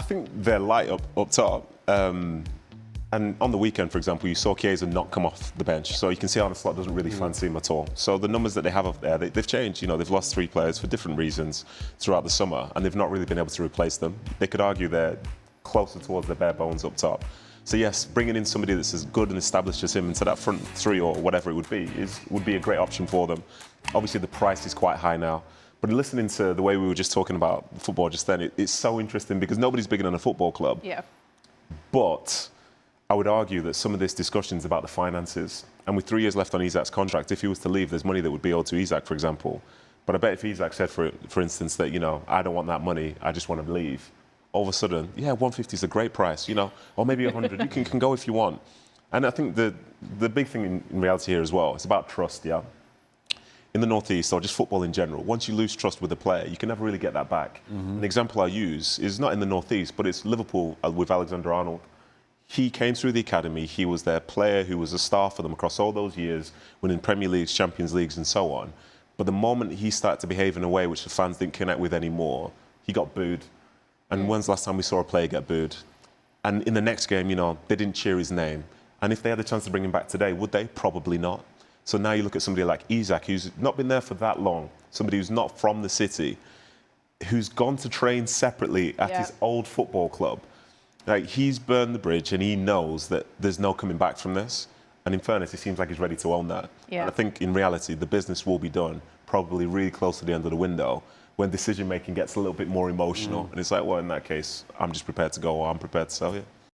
think they're light up top. And on the weekend, for example, you saw Chiesa not come off the bench. So you can see Arne Slot doesn't really fancy him at all. So the numbers that they have up there, they've changed. You know, they've lost 3 players for different reasons throughout the summer, and they've not really been able to replace them. They could argue they're closer towards the bare bones up top. So yes, bringing in somebody that's as good and established as him into that front 3 or whatever it would be a great option for them. Obviously, the price is quite high now. But listening to the way we were just talking about football just then, it's so interesting because nobody's bigger than a football club. Yeah. But I would argue that some of this discussion is about the finances. And with 3 years left on Isak's contract, if he was to leave, there's money that would be owed to Isak, for example. But I bet if Isak said, for instance, that, you know, I don't want that money, I just want to leave, all of a sudden, yeah, 150 is a great price, you know, or maybe 100, you can go if you want. And I think the big thing in reality here as well, it's about trust, yeah? In the Northeast, or just football in general, once you lose trust with a player, you can never really get that back. An example I use is not in the Northeast, but it's Liverpool with Alexander-Arnold. He came through the academy, he was their player who was a star for them across all those years, winning Premier Leagues, Champions Leagues and so on. But the moment he started to behave in a way which the fans didn't connect with anymore, he got booed. And when's the last time we saw a player get booed? And in the next game, you know, they didn't cheer his name. And if they had the chance to bring him back today, would they? Probably not. So now you look at somebody like Isak, who's not been there for that long, somebody who's not from the city, who's gone to train separately at his old football club. Like, he's burned the bridge and he knows that there's no coming back from this. And in fairness, he seems like he's ready to own that. Yeah. And I think in reality, the business will be done probably really close to the end of the window when decision-making gets a little bit more emotional. And it's like, well, in that case, I'm just prepared to go or I'm prepared to sell you.